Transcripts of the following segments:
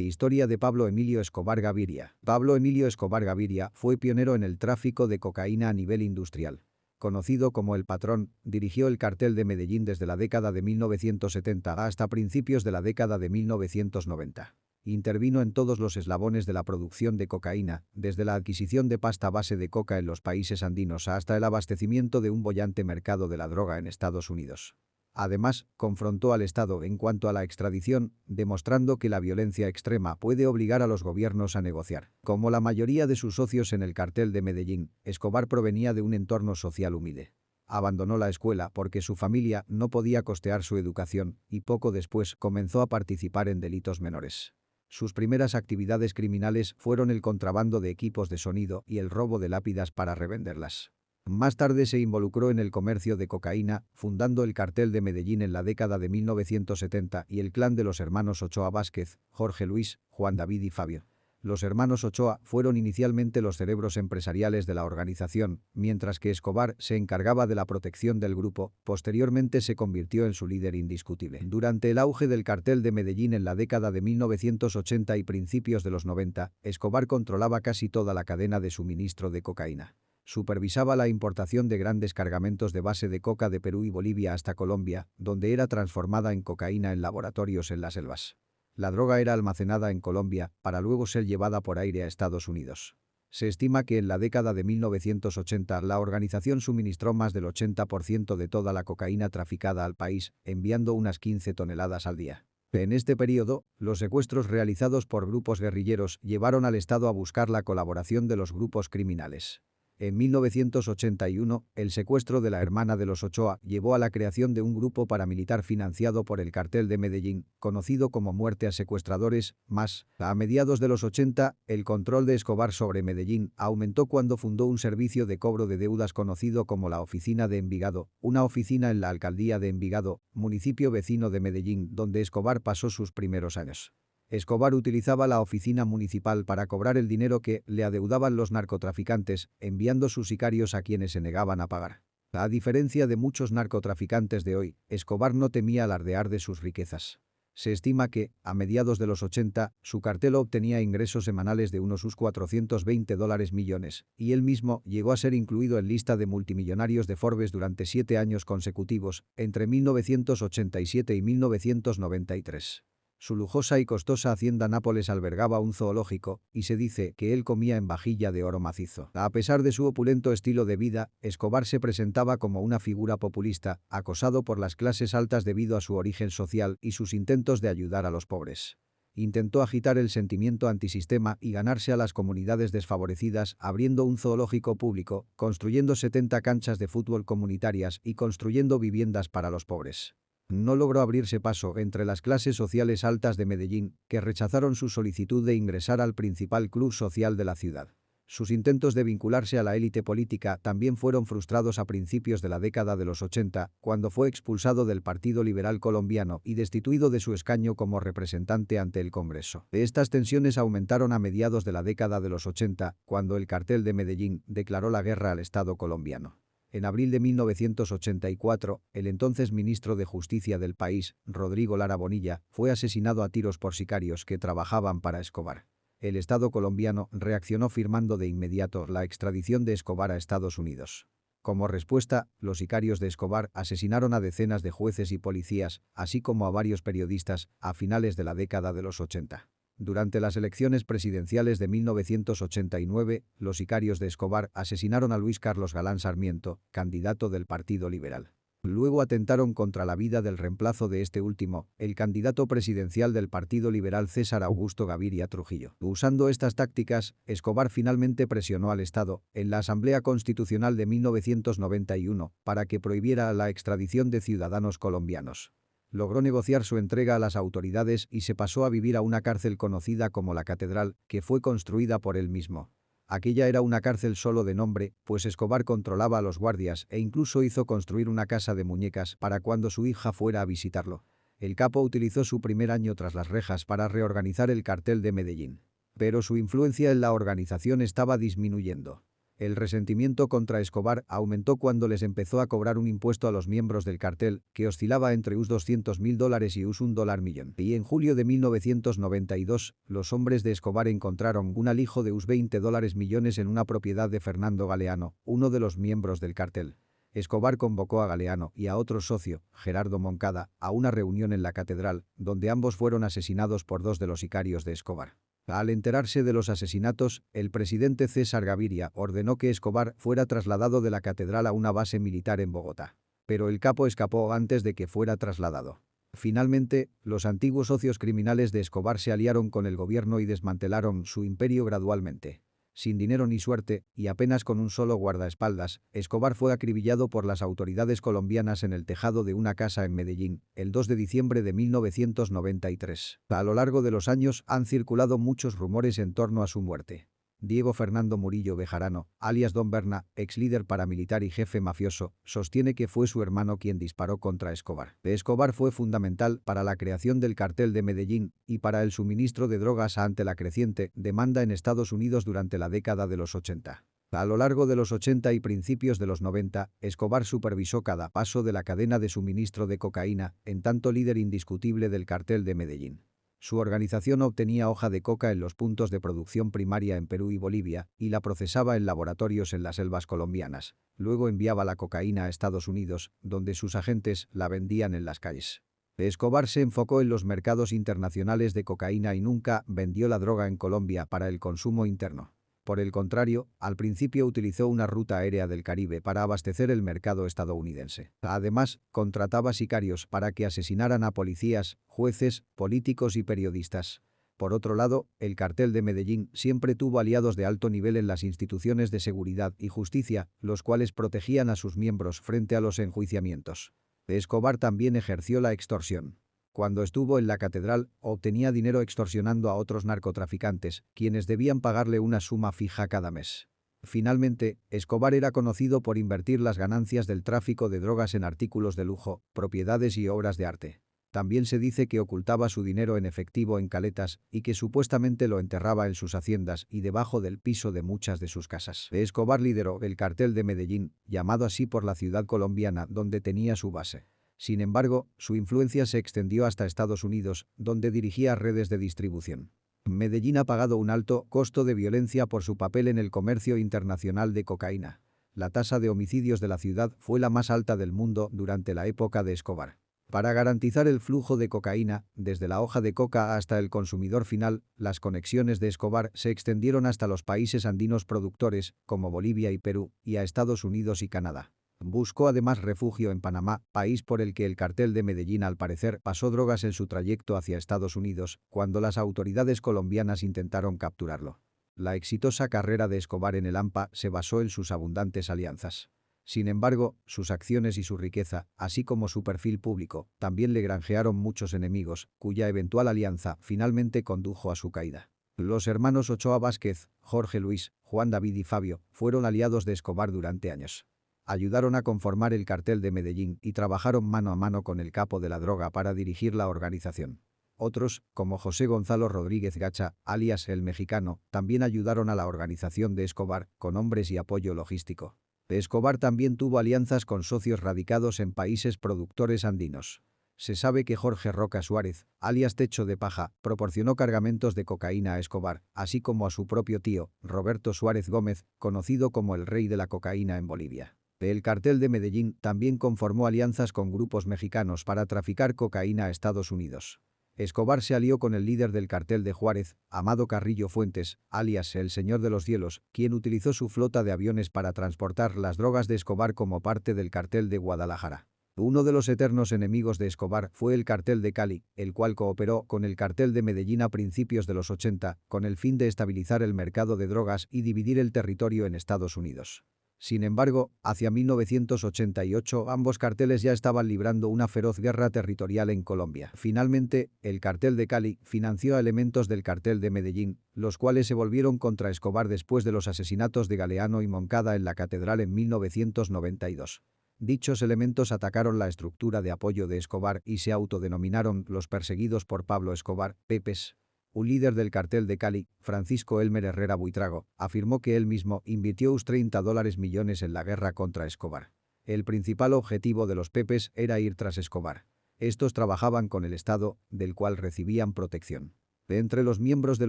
Historia de Pablo Emilio Escobar Gaviria. Pablo Emilio Escobar Gaviria fue pionero en el tráfico de cocaína a nivel industrial. Conocido como El Patrón, dirigió el cartel de Medellín desde la década de 1970 hasta principios de la década de 1990. Intervino en todos los eslabones de la producción de cocaína, desde la adquisición de pasta base de coca en los países andinos hasta el abastecimiento de un boyante mercado de la droga en Estados Unidos. Además, confrontó al Estado en cuanto a la extradición, demostrando que la violencia extrema puede obligar a los gobiernos a negociar. Como la mayoría de sus socios en el cartel de Medellín, Escobar provenía de un entorno social humilde. Abandonó la escuela porque su familia no podía costear su educación y poco después comenzó a participar en delitos menores. Sus primeras actividades criminales fueron el contrabando de equipos de sonido y el robo de lápidas para revenderlas. Más tarde se involucró en el comercio de cocaína, fundando el cartel de Medellín en la década de 1970 y el clan de los hermanos Ochoa Vázquez, Jorge Luis, Juan David y Fabio. Los hermanos Ochoa fueron inicialmente los cerebros empresariales de la organización, mientras que Escobar se encargaba de la protección del grupo, posteriormente se convirtió en su líder indiscutible. Durante el auge del cartel de Medellín en la década de 1980 y principios de los 90, Escobar controlaba casi toda la cadena de suministro de cocaína. Supervisaba la importación de grandes cargamentos de base de coca de Perú y Bolivia hasta Colombia, donde era transformada en cocaína en laboratorios en las selvas. La droga era almacenada en Colombia para luego ser llevada por aire a Estados Unidos. Se estima que en la década de 1980 la organización suministró más del 80% de toda la cocaína traficada al país, enviando unas 15 toneladas al día. En este periodo, los secuestros realizados por grupos guerrilleros llevaron al Estado a buscar la colaboración de los grupos criminales. En 1981, el secuestro de la hermana de los Ochoa llevó a la creación de un grupo paramilitar financiado por el cartel de Medellín, conocido como Muerte a Secuestradores, más. A mediados de los 80, el control de Escobar sobre Medellín aumentó cuando fundó un servicio de cobro de deudas conocido como la Oficina de Envigado, una oficina en la alcaldía de Envigado, municipio vecino de Medellín, donde Escobar pasó sus primeros años. Escobar utilizaba la oficina municipal para cobrar el dinero que le adeudaban los narcotraficantes, enviando sus sicarios a quienes se negaban a pagar. A diferencia de muchos narcotraficantes de hoy, Escobar no temía alardear de sus riquezas. Se estima que, a mediados de los 80, su cartel obtenía ingresos semanales de unos $420 millones, y él mismo llegó a ser incluido en lista de multimillonarios de Forbes durante 7 años consecutivos, entre 1987 y 1993. Su lujosa y costosa hacienda Nápoles albergaba un zoológico, y se dice que él comía en vajilla de oro macizo. A pesar de su opulento estilo de vida, Escobar se presentaba como una figura populista, acosado por las clases altas debido a su origen social y sus intentos de ayudar a los pobres. Intentó agitar el sentimiento antisistema y ganarse a las comunidades desfavorecidas abriendo un zoológico público, construyendo 70 canchas de fútbol comunitarias y construyendo viviendas para los pobres. No logró abrirse paso entre las clases sociales altas de Medellín, que rechazaron su solicitud de ingresar al principal club social de la ciudad. Sus intentos de vincularse a la élite política también fueron frustrados a principios de la década de los 80, cuando fue expulsado del Partido Liberal Colombiano y destituido de su escaño como representante ante el Congreso. Estas tensiones aumentaron a mediados de la década de los 80, cuando el cartel de Medellín declaró la guerra al Estado colombiano. En abril de 1984, el entonces ministro de Justicia del país, Rodrigo Lara Bonilla, fue asesinado a tiros por sicarios que trabajaban para Escobar. El Estado colombiano reaccionó firmando de inmediato la extradición de Escobar a Estados Unidos. Como respuesta, los sicarios de Escobar asesinaron a decenas de jueces y policías, así como a varios periodistas, a finales de la década de los 80. Durante las elecciones presidenciales de 1989, los sicarios de Escobar asesinaron a Luis Carlos Galán Sarmiento, candidato del Partido Liberal. Luego atentaron contra la vida del reemplazo de este último, el candidato presidencial del Partido Liberal César Augusto Gaviria Trujillo. Usando estas tácticas, Escobar finalmente presionó al Estado, en la Asamblea Constitucional de 1991, para que prohibiera la extradición de ciudadanos colombianos. Logró negociar su entrega a las autoridades y se pasó a vivir a una cárcel conocida como la Catedral, que fue construida por él mismo. Aquella era una cárcel solo de nombre, pues Escobar controlaba a los guardias e incluso hizo construir una casa de muñecas para cuando su hija fuera a visitarlo. El capo utilizó su primer año tras las rejas para reorganizar el cartel de Medellín. Pero su influencia en la organización estaba disminuyendo. El resentimiento contra Escobar aumentó cuando les empezó a cobrar un impuesto a los miembros del cartel, que oscilaba entre $200.000 y $1 millón. Y en julio de 1992, los hombres de Escobar encontraron un alijo de $20 millones en una propiedad de Fernando Galeano, uno de los miembros del cartel. Escobar convocó a Galeano y a otro socio, Gerardo Moncada, a una reunión en la catedral, donde ambos fueron asesinados por dos de los sicarios de Escobar. Al enterarse de los asesinatos, el presidente César Gaviria ordenó que Escobar fuera trasladado de la catedral a una base militar en Bogotá. Pero el capo escapó antes de que fuera trasladado. Finalmente, los antiguos socios criminales de Escobar se aliaron con el gobierno y desmantelaron su imperio gradualmente. Sin dinero ni suerte, y apenas con un solo guardaespaldas, Escobar fue acribillado por las autoridades colombianas en el tejado de una casa en Medellín, el 2 de diciembre de 1993. A lo largo de los años han circulado muchos rumores en torno a su muerte. Diego Fernando Murillo Bejarano, alias Don Berna, ex líder paramilitar y jefe mafioso, sostiene que fue su hermano quien disparó contra Escobar. Escobar fue fundamental para la creación del cartel de Medellín y para el suministro de drogas ante la creciente demanda en Estados Unidos durante la década de los 80. A lo largo de los 80 y principios de los 90, Escobar supervisó cada paso de la cadena de suministro de cocaína, en tanto líder indiscutible del cartel de Medellín. Su organización obtenía hoja de coca en los puntos de producción primaria en Perú y Bolivia y la procesaba en laboratorios en las selvas colombianas. Luego enviaba la cocaína a Estados Unidos, donde sus agentes la vendían en las calles. Escobar se enfocó en los mercados internacionales de cocaína y nunca vendió la droga en Colombia para el consumo interno. Por el contrario, al principio utilizó una ruta aérea del Caribe para abastecer el mercado estadounidense. Además, contrataba sicarios para que asesinaran a policías, jueces, políticos y periodistas. Por otro lado, el cartel de Medellín siempre tuvo aliados de alto nivel en las instituciones de seguridad y justicia, los cuales protegían a sus miembros frente a los enjuiciamientos. Escobar también ejerció la extorsión. Cuando estuvo en la catedral, obtenía dinero extorsionando a otros narcotraficantes, quienes debían pagarle una suma fija cada mes. Finalmente, Escobar era conocido por invertir las ganancias del tráfico de drogas en artículos de lujo, propiedades y obras de arte. También se dice que ocultaba su dinero en efectivo en caletas y que supuestamente lo enterraba en sus haciendas y debajo del piso de muchas de sus casas. Escobar lideró el cartel de Medellín, llamado así por la ciudad colombiana donde tenía su base. Sin embargo, su influencia se extendió hasta Estados Unidos, donde dirigía redes de distribución. Medellín ha pagado un alto costo de violencia por su papel en el comercio internacional de cocaína. La tasa de homicidios de la ciudad fue la más alta del mundo durante la época de Escobar. Para garantizar el flujo de cocaína, desde la hoja de coca hasta el consumidor final, las conexiones de Escobar se extendieron hasta los países andinos productores, como Bolivia y Perú, y a Estados Unidos y Canadá. Buscó además refugio en Panamá, país por el que el cartel de Medellín al parecer pasó drogas en su trayecto hacia Estados Unidos, cuando las autoridades colombianas intentaron capturarlo. La exitosa carrera de Escobar en el AMPA se basó en sus abundantes alianzas. Sin embargo, sus acciones y su riqueza, así como su perfil público, también le granjearon muchos enemigos, cuya eventual alianza finalmente condujo a su caída. Los hermanos Ochoa Vázquez, Jorge Luis, Juan David y Fabio, fueron aliados de Escobar durante años. Ayudaron a conformar el cartel de Medellín y trabajaron mano a mano con el capo de la droga para dirigir la organización. Otros, como José Gonzalo Rodríguez Gacha, alias El Mexicano, también ayudaron a la organización de Escobar, con hombres y apoyo logístico. Escobar también tuvo alianzas con socios radicados en países productores andinos. Se sabe que Jorge Roca Suárez, alias Techo de Paja, proporcionó cargamentos de cocaína a Escobar, así como a su propio tío, Roberto Suárez Gómez, conocido como el rey de la cocaína en Bolivia. El cartel de Medellín también conformó alianzas con grupos mexicanos para traficar cocaína a Estados Unidos. Escobar se alió con el líder del cartel de Juárez, Amado Carrillo Fuentes, alias el Señor de los Cielos, quien utilizó su flota de aviones para transportar las drogas de Escobar como parte del cartel de Guadalajara. Uno de los eternos enemigos de Escobar fue el cartel de Cali, el cual cooperó con el cartel de Medellín a principios de los 80, con el fin de estabilizar el mercado de drogas y dividir el territorio en Estados Unidos. Sin embargo, hacia 1988 ambos carteles ya estaban librando una feroz guerra territorial en Colombia. Finalmente, el cartel de Cali financió a elementos del cartel de Medellín, los cuales se volvieron contra Escobar después de los asesinatos de Galeano y Moncada en la catedral en 1992. Dichos elementos atacaron la estructura de apoyo de Escobar y se autodenominaron los perseguidos por Pablo Escobar, Pepes. Un líder del cartel de Cali, Francisco Elmer Herrera Buitrago, afirmó que él mismo invirtió us $30 millones en la guerra contra Escobar. El principal objetivo de los Pepes era ir tras Escobar. Estos trabajaban con el Estado, del cual recibían protección. Entre los miembros de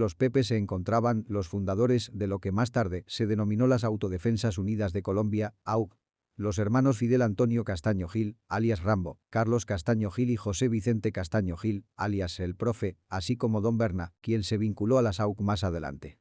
los Pepes se encontraban los fundadores de lo que más tarde se denominó las Autodefensas Unidas de Colombia, AUC, los hermanos Fidel Antonio Castaño Gil, alias Rambo, Carlos Castaño Gil y José Vicente Castaño Gil, alias El Profe, así como Don Berna, quien se vinculó a las AUC más adelante.